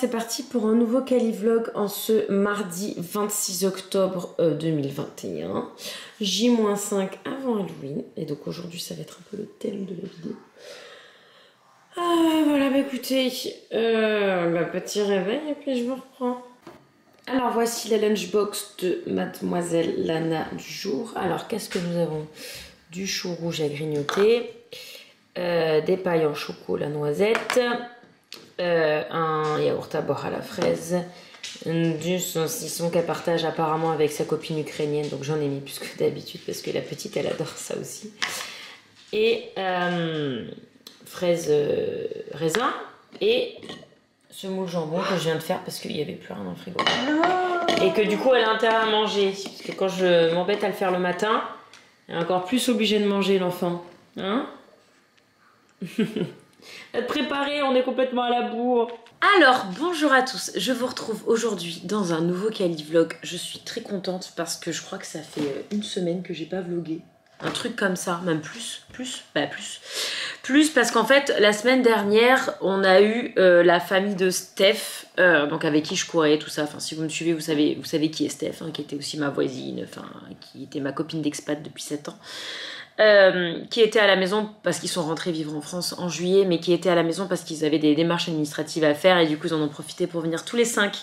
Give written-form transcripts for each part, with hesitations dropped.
c'est parti pour un nouveau Calivlog en ce mardi 26 octobre 2021. J-5 avant Halloween. Et donc aujourd'hui, ça va être un peu le thème de la vidéo. Voilà, bah écoutez, petit réveil et puis je vous reprends. Alors voici la lunchbox de Mademoiselle Lana du jour. Alors qu'est-ce que nous avons? Du chou rouge à grignoter, des pailles en chocolat noisette, un yaourt à boire à la fraise, du saucisson qu'elle partage apparemment avec sa copine ukrainienne, donc j'en ai mis plus que d'habitude parce que la petite elle adore ça aussi, et fraise raisin et semoule jambon que je viens de faire parce qu'il n'y avait plus rien dans le frigo et que du coup elle a intérêt à manger parce que quand je m'embête à le faire le matin, elle est encore plus obligée de manger l'enfant, hein. Être préparé, on est complètement à la bourre. Alors, bonjour à tous, je vous retrouve aujourd'hui dans un nouveau Calivlog. Je suis très contente parce que je crois que ça fait une semaine que j'ai pas vlogué. Un truc comme ça, même plus parce qu'en fait, la semaine dernière, on a eu la famille de Steph, donc avec qui je courais, tout ça. Enfin, si vous me suivez, vous savez qui est Steph, hein, qui était aussi ma voisine, enfin, qui était ma copine d'expat depuis 7 ans. Qui étaient à la maison parce qu'ils sont rentrés vivre en France en juillet, mais qui étaient à la maison parce qu'ils avaient des démarches administratives à faire et du coup ils en ont profité pour venir tous les 5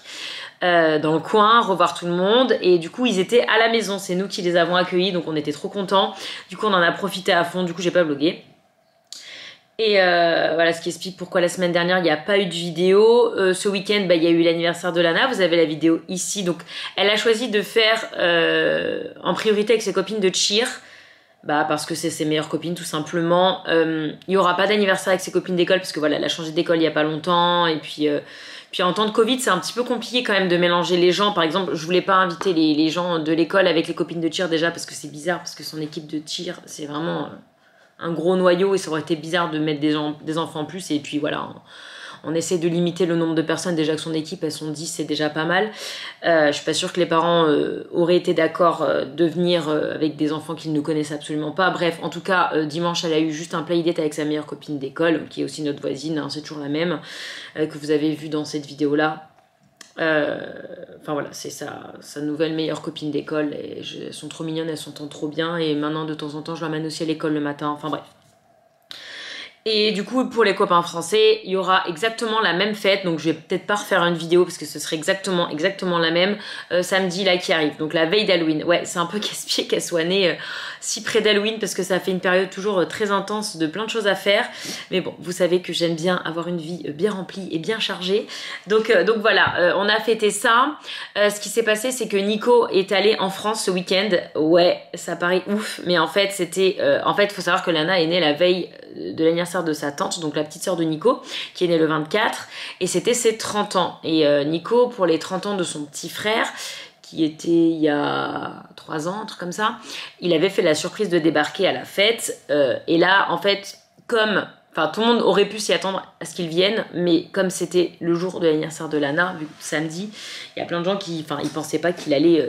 dans le coin, revoir tout le monde, et du coup ils étaient à la maison, c'est nous qui les avons accueillis, donc on était trop contents, du coup on en a profité à fond, du coup j'ai pas vlogué. Et voilà ce qui explique pourquoi la semaine dernière il n'y a pas eu de vidéo. Ce week-end il y a eu l'anniversaire de Lana, vous avez la vidéo ici, donc elle a choisi de faire en priorité avec ses copines de cheer. Parce que c'est ses meilleures copines tout simplement. Il n'y aura pas d'anniversaire avec ses copines d'école parce que voilà, elle a changé d'école il n'y a pas longtemps, et puis en temps de Covid c'est un petit peu compliqué quand même de mélanger les gens. Par exemple, je voulais pas inviter les gens de l'école avec les copines de cheer déjà parce que c'est bizarre, parce que son équipe de cheer c'est vraiment un gros noyau et ça aurait été bizarre de mettre des enfants en plus, et puis voilà, on essaie de limiter le nombre de personnes. Déjà que son équipe, elles sont 10, c'est déjà pas mal. Je suis pas sûre que les parents auraient été d'accord de venir avec des enfants qu'ils ne connaissent absolument pas. Bref, en tout cas, dimanche, elle a eu juste un playdate avec sa meilleure copine d'école, qui est aussi notre voisine, hein, c'est toujours la même, que vous avez vu dans cette vidéo-là. Enfin voilà, c'est sa nouvelle meilleure copine d'école. Elles sont trop mignonnes, elles s'entendent trop bien. Et maintenant, de temps en temps, je l'emmène aussi à l'école le matin. Enfin bref. Et du coup, pour les copains français, il y aura exactement la même fête. Donc, je vais peut-être pas refaire une vidéo parce que ce serait exactement la même samedi là qui arrive. Donc, la veille d'Halloween. Ouais, c'est un peu casse-pied qu'elle soit née si près d'Halloween parce que ça fait une période toujours très intense de plein de choses à faire. Mais bon, vous savez que j'aime bien avoir une vie bien remplie et bien chargée. Donc voilà, on a fêté ça. Ce qui s'est passé, c'est que Nico est allé en France ce week-end. Ouais, ça paraît ouf, mais en fait, c'était... en fait, il faut savoir que Lana est née la veille de l'anniversaire de sa tante, donc la petite sœur de Nico, qui est née le 24, et c'était ses 30 ans. Et Nico, pour les 30 ans de son petit frère, qui était il y a 3 ans, un truc comme ça, il avait fait la surprise de débarquer à la fête, et là, en fait, enfin, tout le monde aurait pu s'y attendre à ce qu'il vienne, mais comme c'était le jour de l'anniversaire de Lana, vu que samedi, il y a plein de gens qui, enfin, ils pensaient pas qu'il allait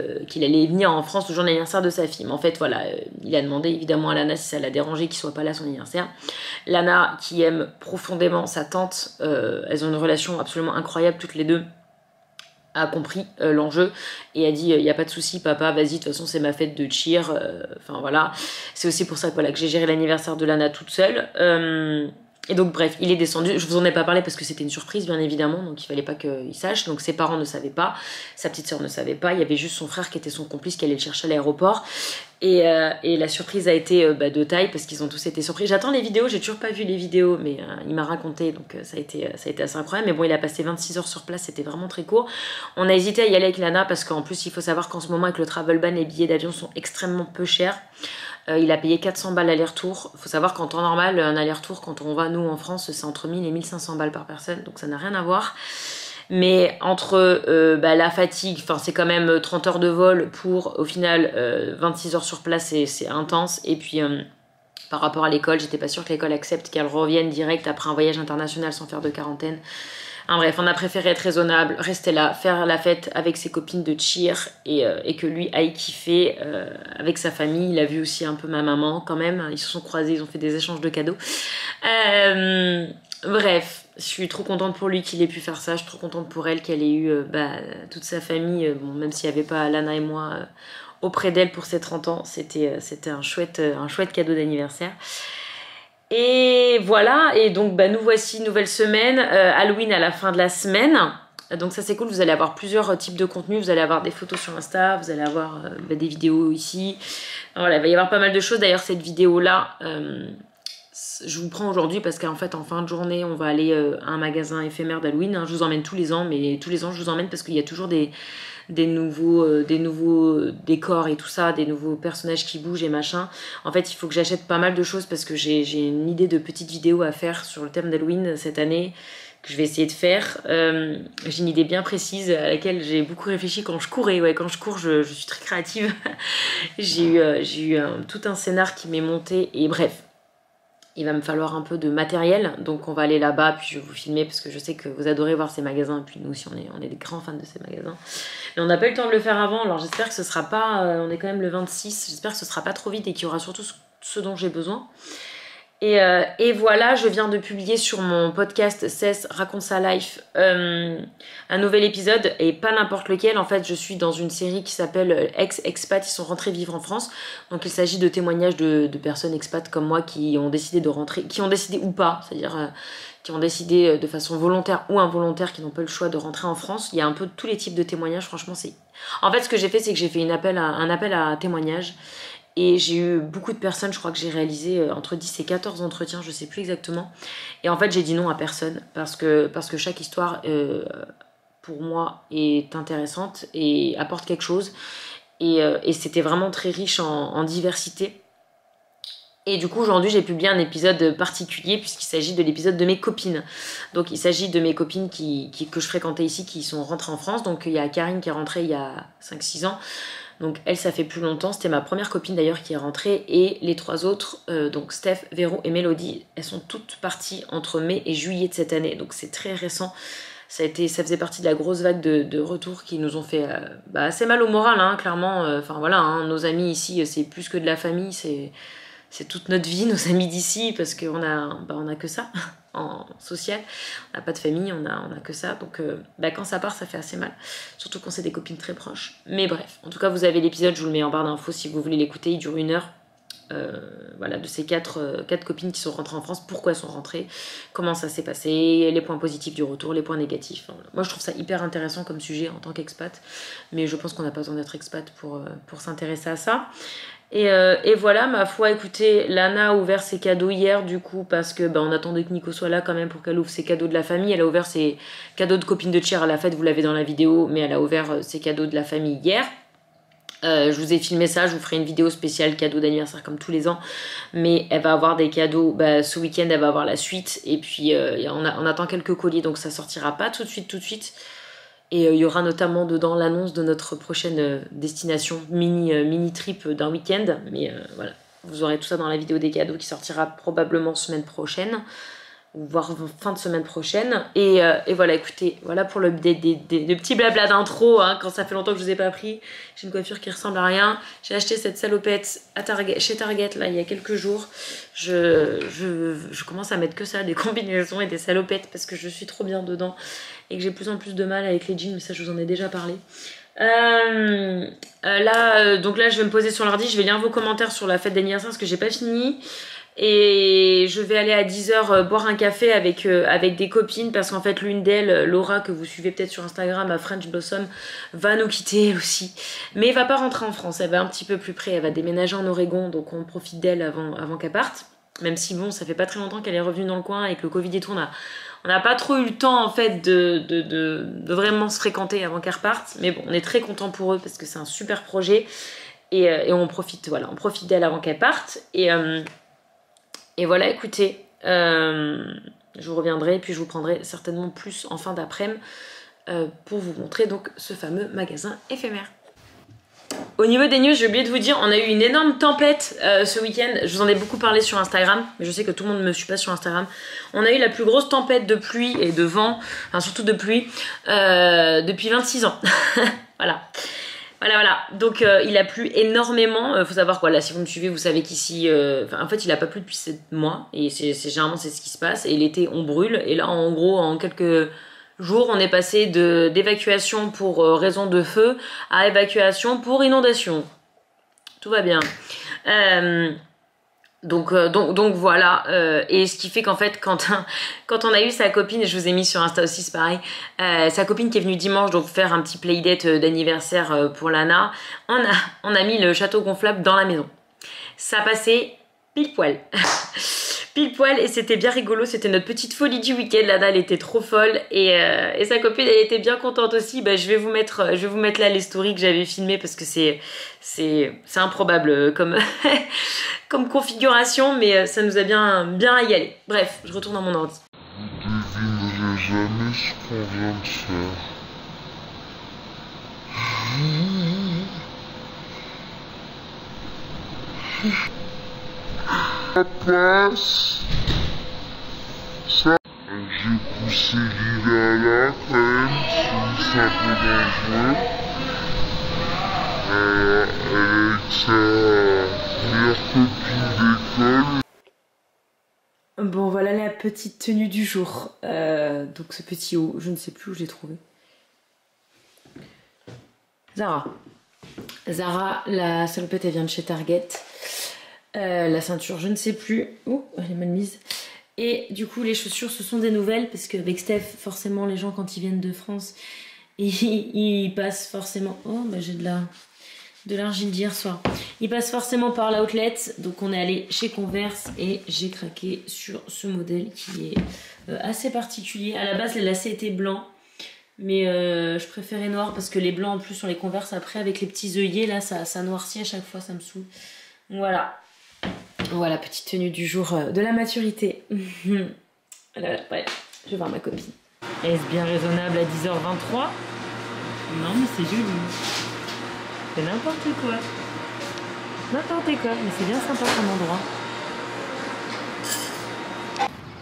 venir en France le jour de l'anniversaire de sa fille. Mais en fait, voilà, il a demandé évidemment à Lana si ça l'a dérangé qu'il soit pas là à son anniversaire. Lana, qui aime profondément sa tante, elles ont une relation absolument incroyable toutes les deux, a compris l'enjeu et a dit il n'y a pas de souci papa, vas-y, de toute façon c'est ma fête de cheer, enfin voilà, c'est aussi pour ça que, voilà, que j'ai géré l'anniversaire de Lana toute seule, et donc bref, il est descendu, je vous en ai pas parlé parce que c'était une surprise bien évidemment, donc il fallait pas qu'il sache, donc ses parents ne savaient pas, sa petite soeur ne savait pas, il y avait juste son frère qui était son complice qui allait le chercher à l'aéroport. Et la surprise a été de taille parce qu'ils ont tous été surpris. J'attends les vidéos, j'ai toujours pas vu les vidéos, mais il m'a raconté, donc ça a été assez incroyable. Mais bon, il a passé 26 heures sur place, c'était vraiment très court. On a hésité à y aller avec Lana parce qu'en plus, il faut savoir qu'en ce moment, avec le travel ban, les billets d'avion sont extrêmement peu chers. Il a payé 400 balles l'aller-retour. Il faut savoir qu'en temps normal, un aller-retour, quand on va nous en France, c'est entre 1000 et 1500 balles par personne, donc ça n'a rien à voir. Mais entre la fatigue, enfin c'est quand même 30 heures de vol pour au final 26 heures sur place, c'est intense. Et puis par rapport à l'école, j'étais pas sûre que l'école accepte qu'elle revienne direct après un voyage international sans faire de quarantaine. Bref, on a préféré être raisonnable, rester là, faire la fête avec ses copines de cheer et que lui aille kiffer avec sa famille. Il a vu aussi un peu ma maman quand même, ils se sont croisés, ils ont fait des échanges de cadeaux. Bref, je suis trop contente pour lui qu'il ait pu faire ça. Je suis trop contente pour elle qu'elle ait eu toute sa famille. Bon, même s'il n'y avait pas Lana et moi auprès d'elle pour ses 30 ans, c'était un chouette cadeau d'anniversaire. Et voilà, et donc nous voici, nouvelle semaine, Halloween à la fin de la semaine. Donc ça c'est cool, vous allez avoir plusieurs types de contenus, vous allez avoir des photos sur Insta, vous allez avoir des vidéos ici. Voilà, il va y avoir pas mal de choses. D'ailleurs cette vidéo là, je vous prends aujourd'hui parce qu'en fait en fin de journée on va aller à un magasin éphémère d'Halloween, hein. Je vous emmène tous les ans, mais tous les ans je vous emmène parce qu'il y a toujours des nouveaux décors et tout ça, des nouveaux personnages qui bougent et machin. En fait il faut que j'achète pas mal de choses parce que j'ai une idée de petite vidéo à faire sur le thème d'Halloween cette année, que je vais essayer de faire. J'ai une idée bien précise à laquelle j'ai beaucoup réfléchi quand je courais. Ouais, quand je cours, je suis très créative. j'ai eu tout un scénar qui m'est monté et bref. Il va me falloir un peu de matériel, donc on va aller là-bas, puis je vais vous filmer parce que je sais que vous adorez voir ces magasins, et puis nous aussi on est des grands fans de ces magasins. Mais on n'a pas eu le temps de le faire avant, alors j'espère que ce sera pas, on est quand même le 26, j'espère que ce sera pas trop vite et qu'il y aura surtout ce dont j'ai besoin. Et voilà, je viens de publier sur mon podcast Cess raconte sa life un nouvel épisode, et pas n'importe lequel. En fait je suis dans une série qui s'appelle Ex-Expat, ils sont rentrés vivre en France. Donc il s'agit de témoignages de personnes expats comme moi qui ont décidé de rentrer, qui ont décidé ou pas, c'est-à-dire qui ont décidé de façon volontaire ou involontaire, qui n'ont pas eu le choix de rentrer en France. Il y a un peu tous les types de témoignages, franchement c'est... En fait ce que j'ai fait, c'est que j'ai fait un appel à témoignages. Et j'ai eu beaucoup de personnes, je crois que j'ai réalisé entre 10 et 14 entretiens, je sais plus exactement. Et en fait, j'ai dit non à personne parce que chaque histoire, pour moi, est intéressante et apporte quelque chose. Et c'était vraiment très riche en diversité. Et du coup, aujourd'hui, j'ai publié un épisode particulier puisqu'il s'agit de l'épisode de mes copines. Donc, il s'agit de mes copines que je fréquentais ici, qui sont rentrées en France. Donc, il y a Karine qui est rentrée il y a 5-6 ans. Donc elle, ça fait plus longtemps, c'était ma première copine d'ailleurs qui est rentrée, et les trois autres, donc Steph, Véro et Mélodie, elles sont toutes parties entre mai et juillet de cette année, donc c'est très récent. Ça faisait partie de la grosse vague de retours qui nous ont fait assez mal au moral, hein, clairement. Enfin voilà, hein, nos amis ici, c'est plus que de la famille, c'est toute notre vie, nos amis d'ici, parce qu'on a que ça en social, on n'a pas de famille, on a que ça, donc quand ça part, ça fait assez mal, surtout quand c'est des copines très proches. Mais bref, en tout cas vous avez l'épisode, je vous le mets en barre d'infos si vous voulez l'écouter, il dure 1 heure. Voilà, de ces quatre copines qui sont rentrées en France, pourquoi elles sont rentrées, comment ça s'est passé, les points positifs du retour, les points négatifs. Enfin, voilà. Moi je trouve ça hyper intéressant comme sujet en tant qu'expat, mais je pense qu'on n'a pas besoin d'être expat pour s'intéresser à ça. Et voilà, ma foi, écoutez, Lana a ouvert ses cadeaux hier du coup parce que on attendait que Nico soit là quand même pour qu'elle ouvre ses cadeaux de la famille. Elle a ouvert ses cadeaux de copine de cheer à la fête, vous l'avez dans la vidéo, mais elle a ouvert ses cadeaux de la famille hier. Je vous ai filmé ça, je vous ferai une vidéo spéciale cadeau d'anniversaire comme tous les ans, mais elle va avoir des cadeaux, ce week-end elle va avoir la suite, et puis on attend quelques colis, donc ça sortira pas tout de suite. Et il y aura notamment dedans l'annonce de notre prochaine destination, mini trip d'un week-end. Mais voilà, vous aurez tout ça dans la vidéo des cadeaux qui sortira probablement semaine prochaine, ou voire fin de semaine prochaine. Et voilà, écoutez, voilà pour le petit blabla d'intro, hein, quand ça fait longtemps que je vous ai pas pris. J'ai une coiffure qui ressemble à rien. J'ai acheté cette salopette chez Target là il y a quelques jours. Je commence à mettre que ça, des combinaisons et des salopettes, parce que je suis trop bien dedans et que j'ai de plus en plus de mal avec les jeans, mais ça je vous en ai déjà parlé. Donc là je vais me poser sur l'ordi, je vais lire vos commentaires sur la fête d'anniversaire parce que j'ai pas fini. Et je vais aller à 10h boire un café avec des copines, parce qu'en fait l'une d'elles, Laura, que vous suivez peut-être sur Instagram, à French Blossom, va nous quitter aussi. Mais elle va pas rentrer en France, elle va un petit peu plus près, elle va déménager en Oregon, donc on profite d'elle avant qu'elle parte. Même si bon, ça fait pas très longtemps qu'elle est revenue dans le coin, et que le Covid et tout, on n'a pas trop eu le temps en fait de vraiment se fréquenter avant qu'elle reparte. Mais bon, on est très contents pour eux parce que c'est un super projet, et on profite d'elle avant qu'elle parte. Et voilà, écoutez, je vous reviendrai, et puis je vous prendrai certainement plus en fin d'après-midi pour vous montrer donc ce fameux magasin éphémère. Au niveau des news, j'ai oublié de vous dire, on a eu une énorme tempête ce week-end. Je vous en ai beaucoup parlé sur Instagram, mais je sais que tout le monde ne me suit pas sur Instagram. On a eu la plus grosse tempête de pluie et de vent, enfin surtout de pluie, depuis 26 ans. Voilà. Voilà, voilà. Donc il a plu énormément. Faut savoir quoi, là, si vous me suivez, vous savez qu'ici, en fait, il a pas plu depuis 7 mois. Et généralement, c'est ce qui se passe. Et l'été, on brûle. Et là, en gros, en quelques jours, on est passé d'évacuation pour raison de feu à évacuation pour inondation. Tout va bien. Donc voilà, et ce qui fait qu'en fait quand on a eu sa copine, et je vous ai mis sur Insta aussi, c'est pareil, sa copine qui est venue dimanche donc faire un petit playdate d'anniversaire pour Lana, on a mis le château gonflable dans la maison. Ça passait pile poil. Pile poil, et c'était bien rigolo, c'était notre petite folie du week-end. Lana elle était trop folle, et sa copine elle était bien contente aussi. Bah, je vais vous mettre là les stories que j'avais filmées parce que c'est improbable comme comme configuration, mais ça nous a bien régalé. Bref, je retourne dans mon ordi. Vous devinerez jamais ce qu'on vient de faire. La place. Ça. J'ai poussé Lila là quand même, c'est un peu dangereux. Elle est sa meilleure copine d'école. Bon, voilà la petite tenue du jour. Donc ce petit haut, je ne sais plus où je l'ai trouvé. Zara, la salopette elle vient de chez Target. La ceinture, je ne sais plus. Oh, elle est mal mise. Et du coup, les chaussures, ce sont des nouvelles parce qu'avec Steph, forcément, les gens quand ils viennent de France, ils passent forcément. Oh, bah j'ai de l'argile d'hier soir. Ils passent forcément par l'outlet, donc on est allé chez Converse et j'ai craqué sur ce modèle qui est assez particulier. À la base, les lacets étaient blancs, mais je préférais noir parce que les blancs en plus sur les Converse, après avec les petits œillets là, ça noircit à chaque fois, ça me saoule. Voilà. Voilà, petite tenue du jour de la maturité. Voilà, ouais, je vais voir ma copine. Est-ce bien raisonnable à 10h23? Non, mais c'est joli. C'est n'importe quoi. N'importe quoi, mais c'est bien sympa comme endroit.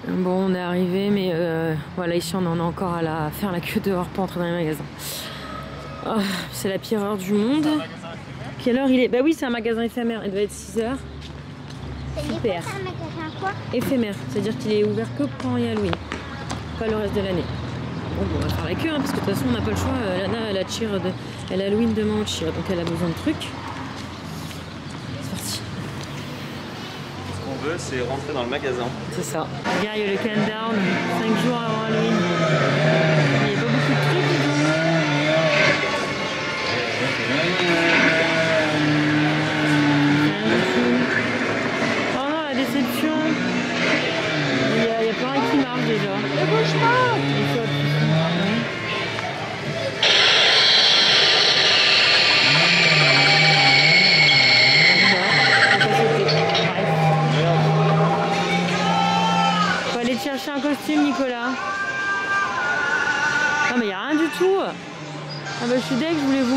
Bon, on est arrivé, mais voilà, ici on en est encore à faire la queue dehors pour entrer dans les magasins. Oh, c'est la pire heure du monde. Quelle heure il est? Bah oui, c'est un magasin éphémère, il doit être 6h. Super. C'est un magasin quoi? Éphémère, c'est-à-dire qu'il est ouvert que quand il y a Halloween, pas le reste de l'année. Bon, on va faire la queue, hein, parce que de toute façon on n'a pas le choix. Lana, elle a Halloween demain au cheer, donc elle a besoin de trucs. C'est parti. Ce qu'on veut, c'est rentrer dans le magasin. C'est ça. Regarde, il y a le countdown, 5 jours avant Halloween. Il n'y a pas beaucoup de trucs et tout. Oh non, la déception. Il y a plein qui marche déjà. Ne bouge pas! Faut aller te chercher un costume, Nicolas. Non mais il n'y a rien du tout. Ah bah je suis deg, je voulais vous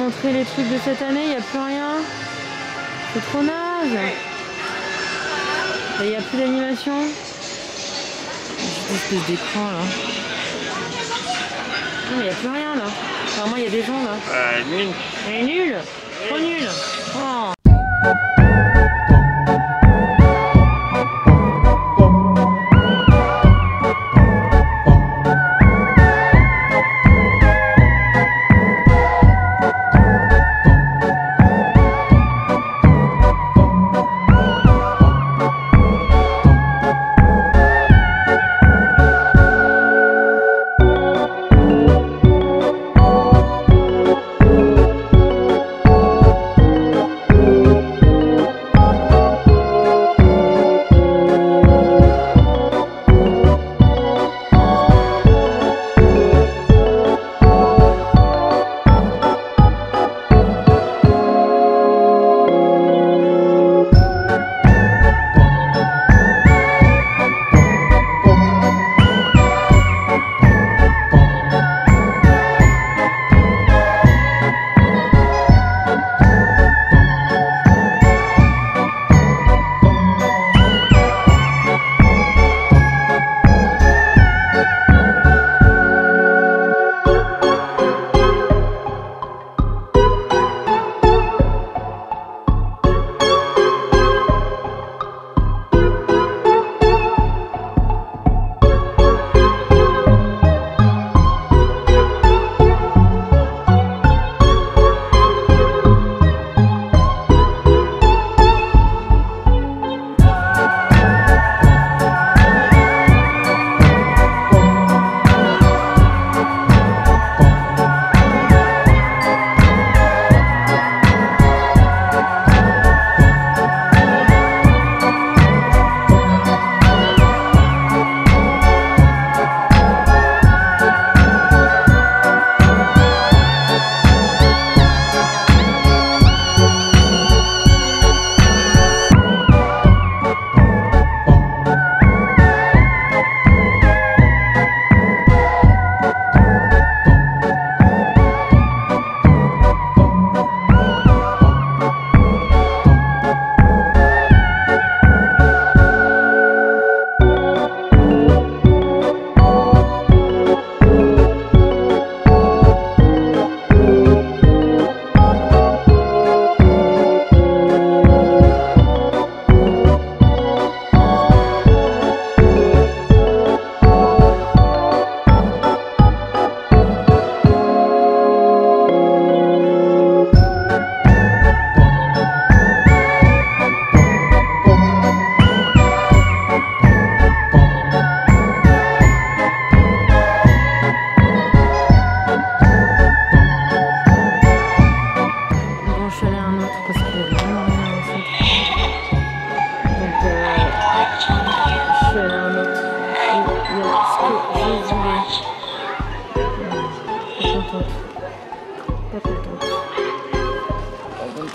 montrer les trucs de cette année, il n'y a plus rien. C'est trop naze. Il n'y a plus d'animation. Cette espèce d'écran là. Non mais il n'y a plus rien là. Apparemment il y a des gens là. Nul. Elle est nulle. Trop nulle. Oh.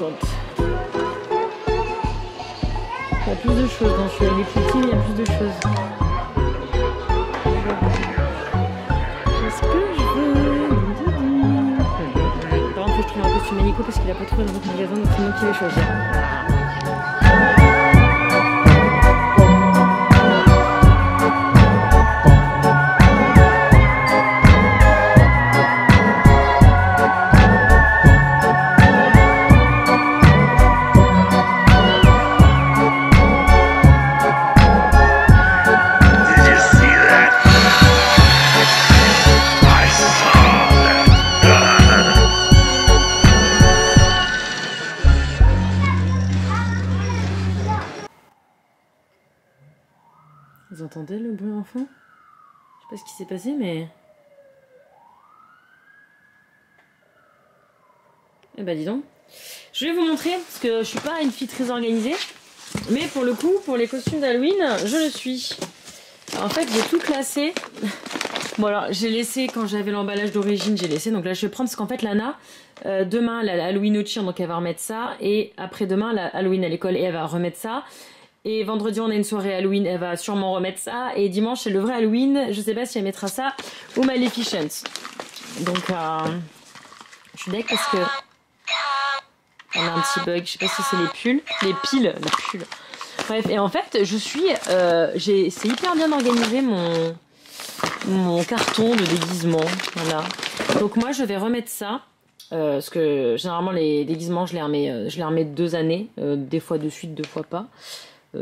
contente. Il y a plus de choses dans celui-là. Les plus petits, il y a plus de choses. Qu'est-ce que je veux? Par contre, faut que je trouve un costume à Nico parce qu'il a pas trouvé dans notre magasin, donc c'est moi qui vais choisir. Vous entendez le bruit enfant? Je sais pas ce qui s'est passé, mais... Eh ben dis donc. Je vais vous montrer, parce que je suis pas une fille très organisée. Mais pour le coup, pour les costumes d'Halloween, je le suis. Alors, en fait, j'ai tout classé. Bon alors, j'ai laissé, quand j'avais l'emballage d'origine, j'ai laissé. Donc là, je vais prendre, parce qu'en fait, Lana, demain, elle a Halloween au tir, donc elle va remettre ça. Et après-demain, la Halloween à l'école, et elle va remettre ça. Et vendredi, on a une soirée Halloween, elle va sûrement remettre ça. Et dimanche, c'est le vrai Halloween, je sais pas si elle mettra ça ou Maleficent. Donc, je suis deck parce que on a un petit bug, je sais pas si c'est les piles. Bref, et en fait, je suis, c'est hyper bien organisé mon carton de déguisement, voilà. Donc moi, je vais remettre ça. Parce que généralement, les déguisements, je les remets 2 années, des fois de suite, 2 fois pas.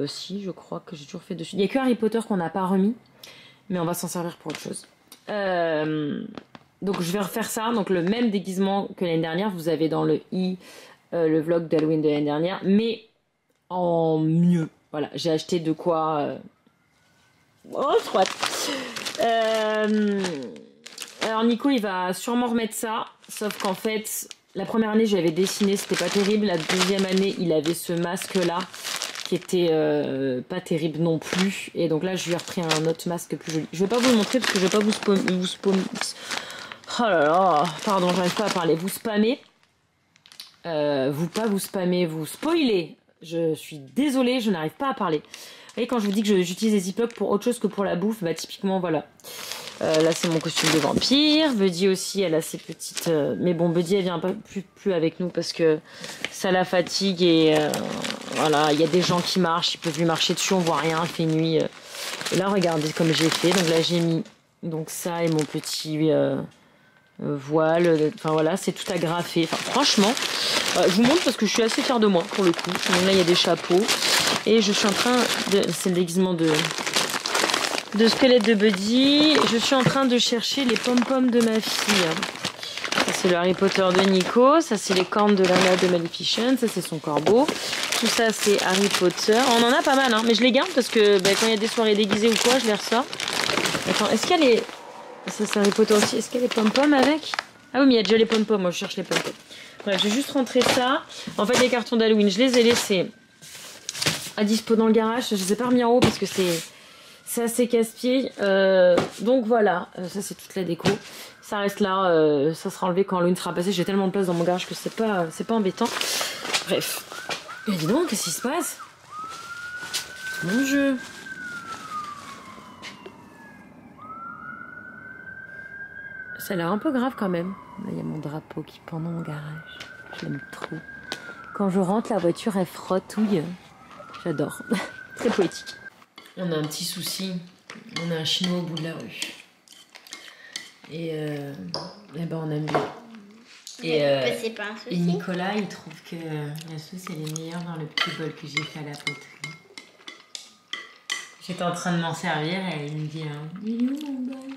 Si, je crois que j'ai toujours fait dessus. Il n'y a que Harry Potter qu'on n'a pas remis, mais on va s'en servir pour autre chose. Donc je vais refaire ça, donc le même déguisement que l'année dernière. Vous avez dans le le vlog d'Halloween de l'année dernière, mais en mieux. Voilà, j'ai acheté de quoi... Oh, froide. Alors Nico, il va sûrement remettre ça, sauf qu'en fait, la première année, j'avais dessiné, c'était pas terrible. La deuxième année, il avait ce masque-là, qui était pas terrible non plus. Et donc là, je lui ai repris un autre masque plus joli. Je vais pas vous le montrer parce que je vais pas vous spammer. Oh là là, pardon, j'arrive pas à parler. Vous spammer. Vous spammer, vous spoiler. Je suis désolée, je n'arrive pas à parler. Vous voyez, quand je vous dis que j'utilise les ziplocs pour autre chose que pour la bouffe, bah typiquement, voilà. Là, c'est mon costume de vampire. Buddy aussi, elle a ses petites... Mais bon, Buddy, elle vient pas plus avec nous parce que ça la fatigue et voilà, il y a des gens qui marchent, ils peuvent lui marcher dessus, on voit rien, il fait nuit. Et là, regardez comme j'ai fait. Donc là, j'ai mis donc ça et mon petit voile. Enfin voilà, c'est tout agrafé. Enfin, franchement, je vous montre parce que je suis assez fière de moi pour le coup. Donc là, il y a des chapeaux et je suis en train de... C'est le déguisement de squelette de Buddy. Je suis en train de chercher les pom-poms de ma fille. Ça c'est le Harry Potter de Nico. Ça c'est les cornes de Lana de Maleficent. Ça c'est son corbeau. Tout ça c'est Harry Potter. On en a pas mal hein, mais je les garde parce que quand il y a des soirées déguisées ou quoi, je les ressors. Attends, est-ce qu'il y a les... Ça c'est Harry Potter aussi. Est-ce qu'il y a les pom-poms avec? Ah oui mais il y a déjà les pom-poms. Moi je cherche les pom-poms. Bref, je vais juste rentrer ça. En fait les cartons d'Halloween, je les ai laissés à dispo dans le garage. Je les ai pas remis en haut parce que c'est assez casse-pied. Donc voilà, ça c'est toute la déco. Ça reste là, ça sera enlevé quand Halloween sera passé. J'ai tellement de place dans mon garage que c'est pas embêtant. Bref. Et dis donc, qu'est-ce qui se passe? Mon jeu. Ça a l'air un peu grave quand même. Là, il y a mon drapeau qui pend dans mon garage. Je l'aime trop. Quand je rentre, la voiture, elle frottouille. J'adore. Très poétique. On a un petit souci. On a un chinois au bout de la rue. Et ben on aime bien. C'est pas un souci. Et Nicolas, il trouve que la sauce, elle est meilleure dans le petit bol que j'ai fait à la poterie. J'étais en train de m'en servir et il me dit il est où mon bol?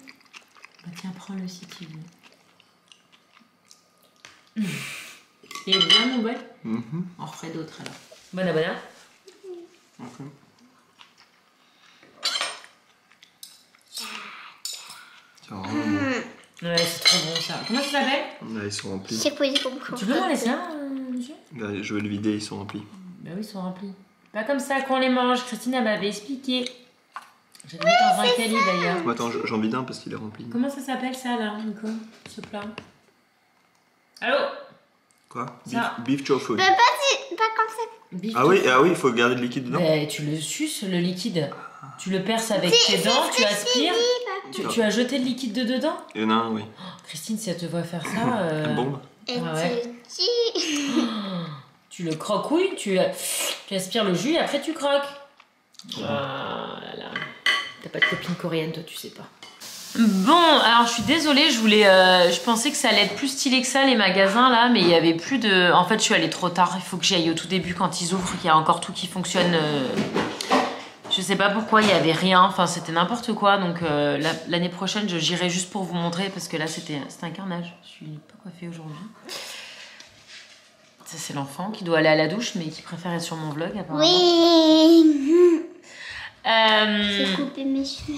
Bah tiens, prends-le si tu veux. Il est bien mon bol? On referait d'autres alors. Bon appétit. Ok. C'est vraiment bon. Ouais, c'est trop bon ça. Comment ça s'appelle? Là, ils sont remplis. C'est quoi pour beaucoup. Tu peux m'en laisser un, monsieur? Là, je vais le vider, ils sont remplis. Bah oui, ils sont remplis. Pas comme ça qu'on les mange. Christine, elle m'avait expliqué. J'ai mis dans un cali d'ailleurs. Attends, j'en vide un parce qu'il est rempli. Comment ça s'appelle ça là, Nico? Ce plat? Allô? Quoi? Ça. Beef tofu. Pas comme ça. Beef Ah oui, il faut garder le liquide dedans. Ben, tu le suces, le liquide. Tu le perces avec tes dents, tu aspires. Tu as jeté le liquide de dedans? Non, oui. Oh, Christine, si elle te voit faire ça... Une bombe. Et ouais. Tu le croquouilles, tu aspires le jus et après tu croques. Voilà. T'as pas de copine coréenne, toi, tu sais pas. Bon, alors je suis désolée, je pensais que ça allait être plus stylé que ça les magasins là, mais il y avait plus de... En fait, je suis allée trop tard, il faut que j'y aille au tout début quand ils ouvrent, qu'il y a encore tout qui fonctionne. Je sais pas pourquoi, il y avait rien, enfin c'était n'importe quoi, donc l'année prochaine j'irai juste pour vous montrer parce que là c'était un carnage. Je suis pas coiffée aujourd'hui. Ça c'est l'enfant qui doit aller à la douche mais qui préfère être sur mon vlog apparemment. Oui. J'ai coupé mes cheveux.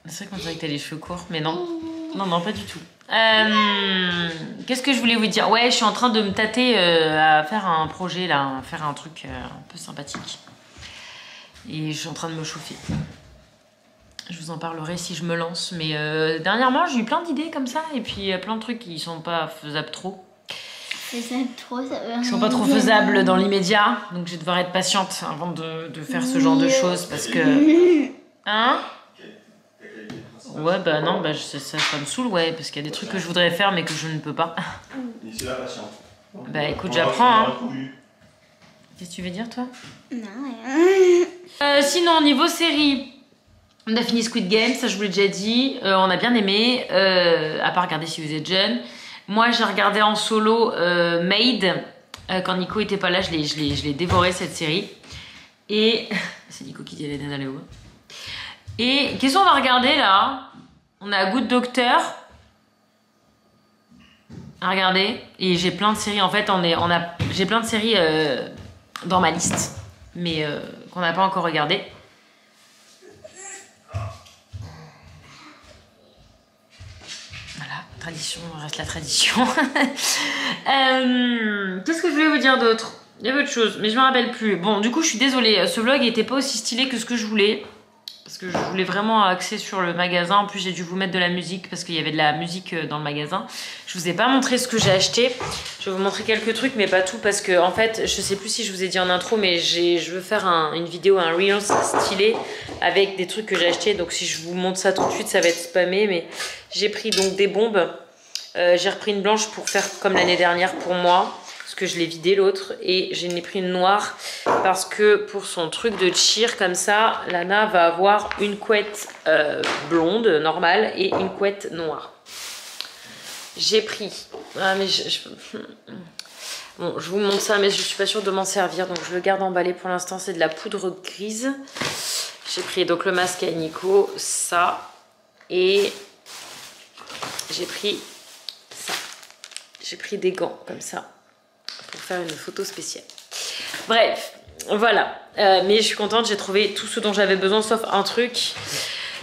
C'est vrai qu'on dirait que t'as les cheveux courts, mais non. Non, pas du tout. Qu'est-ce que je voulais vous dire? Ouais, je suis en train de me tâter à faire un projet là, à faire un truc un peu sympathique. Et je suis en train de me chauffer. Je vous en parlerai si je me lance. Mais dernièrement, j'ai eu plein d'idées comme ça. Et puis plein de trucs qui sont pas faisables trop. Ils sont pas trop faisables dans l'immédiat. Donc je vais devoir être patiente avant de faire ce genre de choses. Parce que... Hein? Ouais, bah non, bah, ça me saoule, ouais. Parce qu'il y a des trucs que je voudrais faire mais que je ne peux pas. C'est la patience. Bah écoute, j'apprends. Hein. Qu'est-ce que tu veux dire, toi? Non, sinon, niveau série, on a fini Squid Game, ça je vous l'ai déjà dit. On a bien aimé, à part regarder si vous êtes jeune. Moi, j'ai regardé en solo Maid. Quand Nico était pas là, je l'ai dévoré cette série. Et c'est Nico qui dit elle est d'aller où? Et qu'est-ce qu'on va regarder là? On a Good Doctor à regarder. Et j'ai plein de séries. En fait, j'ai plein de séries dans ma liste, mais qu'on n'a pas encore regardé. Voilà, tradition reste la tradition. Qu'est-ce que je voulais vous dire d'autre? Il y avait autre chose, mais je me rappelle plus. Bon, du coup, je suis désolée. Ce vlog n'était pas aussi stylé que ce que je voulais. Parce que je voulais vraiment axer sur le magasin. En plus, j'ai dû vous mettre de la musique parce qu'il y avait de la musique dans le magasin. Je vous ai pas montré ce que j'ai acheté. Je vais vous montrer quelques trucs, mais pas tout. Parce que, en fait, je sais plus si je vous ai dit en intro, mais je veux faire une vidéo, un Reels stylé avec des trucs que j'ai achetés. Donc, si je vous montre ça tout de suite, ça va être spammé. Mais j'ai pris donc des bombes. J'ai repris une blanche pour faire comme l'année dernière pour moi. Parce que je l'ai vidé l'autre et j'en ai pris une noire parce que pour son truc de cheer comme ça, Lana va avoir une couette blonde normale et une couette noire. J'ai pris... Ah mais bon, je vous montre ça mais je suis pas sûre de m'en servir donc je le garde emballé pour l'instant. C'est de la poudre grise. J'ai pris donc le masque à Nico, ça et j'ai pris ça. J'ai pris des gants comme ça. Pour faire une photo spéciale. Bref, voilà. Mais je suis contente, j'ai trouvé tout ce dont j'avais besoin sauf un truc.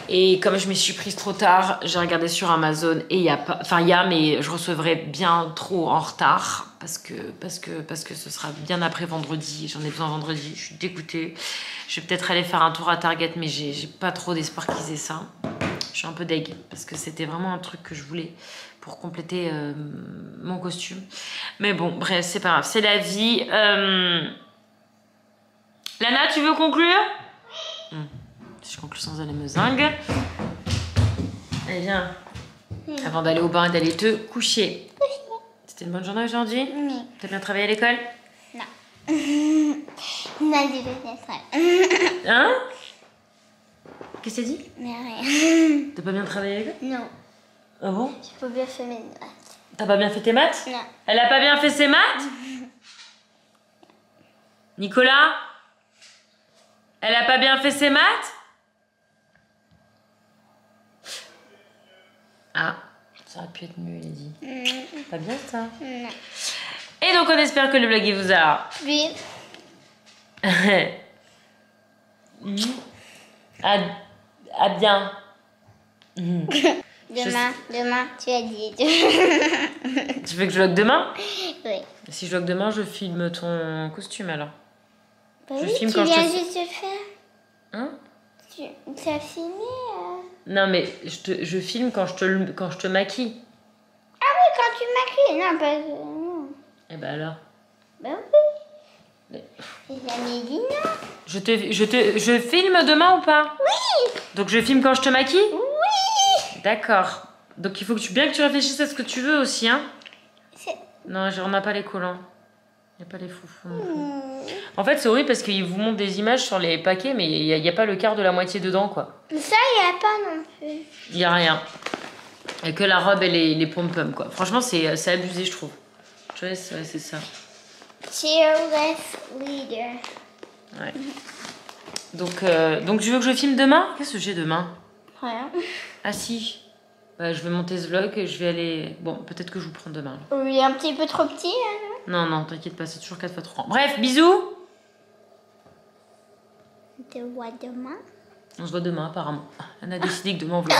Et comme je m'y suis prise trop tard, j'ai regardé sur Amazon et il y a pas... Enfin, il y a, mais je recevrai bien trop en retard parce que ce sera bien après vendredi. J'en ai besoin vendredi, je suis dégoûtée. Je vais peut-être aller faire un tour à Target, mais j'ai pas trop d'espoir qu'ils aient ça. Je suis un peu deg parce que c'était vraiment un truc que je voulais pour compléter mon costume. Mais bon, bref, c'est pas grave, c'est la vie. Lana, tu veux conclure? Si je conclue sans aller me zingue. Allez, viens. Avant d'aller au bain et d'aller te coucher. C'était une bonne journée aujourd'hui? Oui. T'as bien travaillé à l'école? Non. Non, j'ai pas bien. Hein? Qu'est-ce que t'as dit? Mais rien. T'as pas bien travaillé à l'école? Non. Ah bon? J'ai pas bien fait mes notes. T'as pas bien fait tes maths? Non. Elle a pas bien fait ses maths? Nicolas? Elle a pas bien fait ses maths? Ah, ça aurait pu être mieux, il a dit. Pas bien ça? Non. Et donc on espère que le vlog il vous a... Oui. à bien. Demain, tu as dit. Tu veux que je vlog demain? Oui. Si je vlog demain, je filme ton costume alors. Bah Je oui, filme tu quand je viens te... juste de le faire. Hein? Tu as filmé Non mais je filme quand je te maquille. Ah oui, quand tu maquilles. Non, pas... Non. Eh ben alors. Ben oui. Mais- J'ai jamais dit non. Je filme demain ou pas? Oui. Donc je filme quand je te maquille? Oui. D'accord. Donc il faut bien que tu réfléchisses à ce que tu veux aussi, hein? C'est- Non, on n'a pas les collants. Il n'y a pas les foufous. Non plus. En fait, c'est horrible parce qu'ils vous montrent des images sur les paquets, mais il n'y a pas le quart de la moitié dedans, quoi. Ça, il n'y a pas non plus. Il n'y a rien. Il n'y a que la robe et les pom-pom, quoi. Franchement, c'est abusé, je trouve. Tu vois, c'est ça. Cheerless leader. Ouais. Donc tu veux que je filme demain? Qu'est-ce que j'ai demain? Rien. Ah si. Bah, je vais monter ce vlog et je vais aller... Bon, peut-être que je vous prends demain. Il est un petit peu trop petit, hein, non? Non, t'inquiète pas, c'est toujours 4 fois 3 ans. Bref, bisous. On te voit demain. On se voit demain, apparemment. On a décidé que demain on vlog.